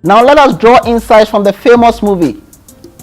Now let us draw insights from the famous movie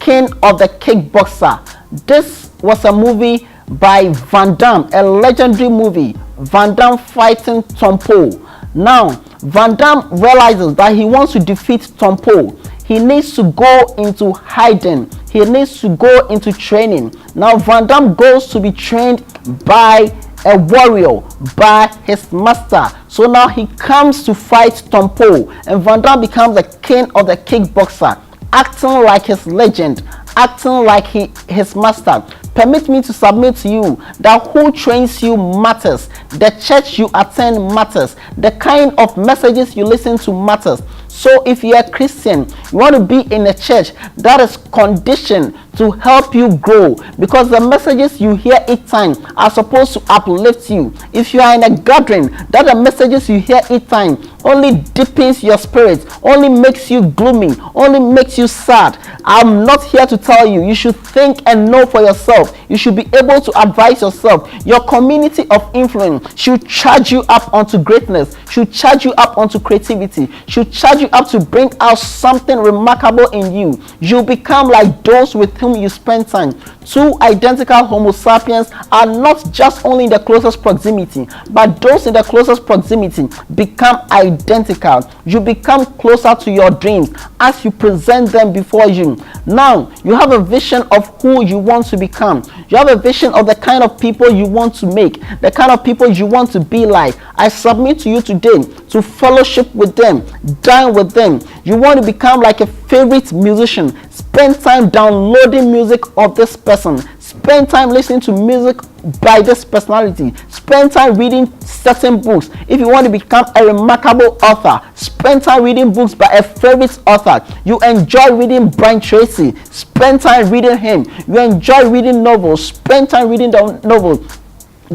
King of the Kickboxer. This was a movie by Van Damme, a legendary movie. Van Damme fighting Tom Poe. Now Van Damme realizes that he wants to defeat Tom Poe. He needs to go into hiding. He needs to go into training. Now Van Damme goes to be trained by a warrior, by his master. So now he comes to fight Tom Poe, and Van Damme becomes the king of the kickboxer, acting like his legend, acting like his master. Permit me to submit to you that who trains you matters. The church you attend matters. The kind of messages you listen to matters. So if you're a Christian, you want to be in a church that is conditioned to help you grow, because the messages you hear each time are supposed to uplift you. If you are in a gathering that the messages you hear each time only deepens your spirit, only makes you gloomy, only makes you sad, I'm not here to tell you. You should think and know for yourself. You should be able to advise yourself. Your community of influence should charge you up onto greatness, should charge you up onto creativity, should charge you up to bring out something remarkable in you. You become like those with whom you spend time. Two identical Homo sapiens are not just only in the closest proximity, but those in the closest proximity become identical. You become closer to your dreams as you present them before you. Now you have a vision of who you want to become. You have a vision of the kind of people you want to make, the kind of people you want to be like. I submit to you today to fellowship with them, dine with them. You want to become like a favorite musician. Spend time downloading music of this person. Spend time listening to music by this personality. Spend time reading certain books. If you want to become a remarkable author, spend time reading books by a favorite author. You enjoy reading Brian Tracy, spend time reading him. You enjoy reading novels, spend time reading the novel.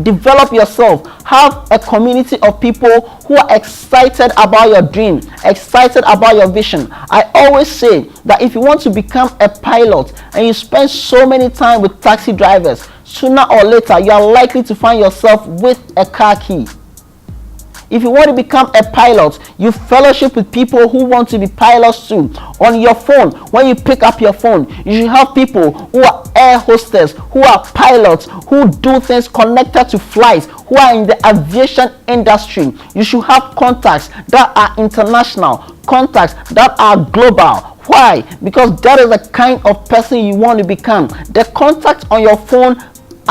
Develop yourself. Have a community of people who are excited about your dream, excited about your vision. I always say that if you want to become a pilot and you spend so many time with taxi drivers, sooner or later you are likely to find yourself with a car key. If you want to become a pilot, you fellowship with people who want to be pilots too. On your phone, when you pick up your phone, you should have people who are air hostess, who are pilots, who do things connected to flights, who are in the aviation industry. You should have contacts that are international, contacts that are global. Why? Because that is the kind of person you want to become. The contacts on your phone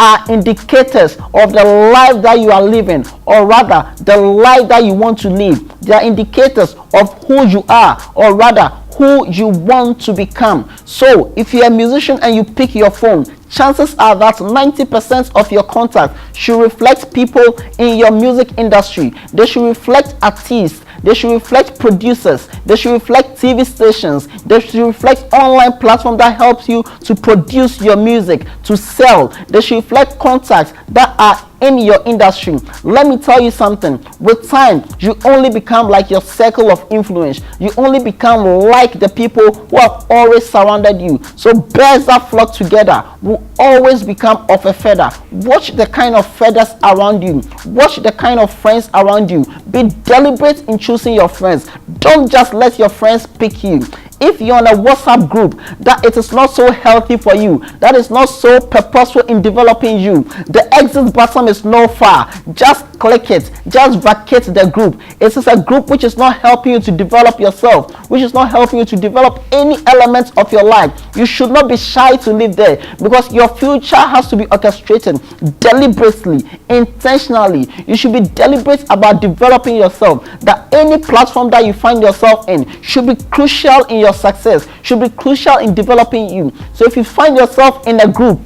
are indicators of the life that you are living, or rather the life that you want to live. They are indicators of who you are, or rather who you want to become. So if you're a musician and you pick your phone, chances are that 90% of your contacts should reflect people in your music industry. They should reflect artists. They should reflect producers. They should reflect TV stations. They should reflect online platforms that helps you to produce your music, to sell. They should reflect contacts that are in your industry. Let me tell you something. With time, you only become like your circle of influence. You only become like the people who have always surrounded you. So birds that flock together will always become of a feather. Watch the kind of feathers around you. Watch the kind of friends around you. Be deliberate in choosing your friends. Don't just let your friends pick you. If you're on a WhatsApp group that it is not so healthy for you, that is not so purposeful in developing you, the exit button is not far. Just click it. Just vacate the group. It is a group which is not helping you to develop yourself, which is not helping you to develop any element of your life. You should not be shy to live there, because your future has to be orchestrated deliberately, intentionally. You should be deliberate about developing yourself. That any platform that you find yourself in should be crucial in your success, should be crucial in developing you. So if you find yourself in a group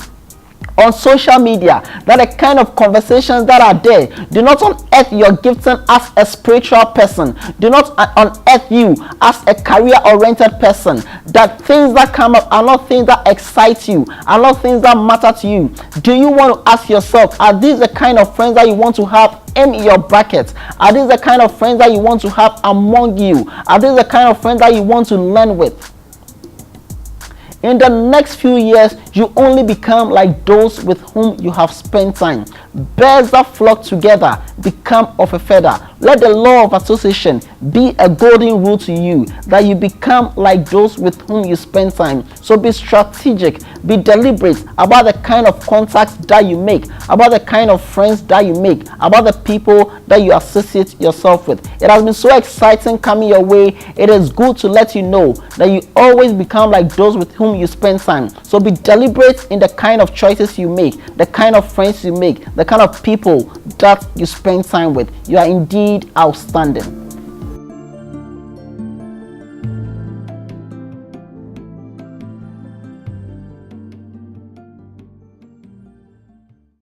on social media, that the kind of conversations that are there do not unearth your gifting as a spiritual person, do not unearth you as a career-oriented person, that things that come up are not things that excite you, are not things that matter to you. Do you want to ask yourself, are these the kind of friends that you want to have in your bracket? Are these the kind of friends that you want to have among you? Are these the kind of friends that you want to learn with? In the next few years, You only become like those with whom you have spent time. Birds that flock together become of a feather. Let the law of association be a golden rule to you, that you become like those with whom you spend time. So be strategic, be deliberate about the kind of contacts that you make, about the kind of friends that you make, about the people that you associate yourself with. It has been so exciting coming your way. It is good to let you know that you always become like those with whom you spend time. So be deliberate in the kind of choices you make, the kind of friends you make, the kind of people that you spend time with. You are indeed outstanding.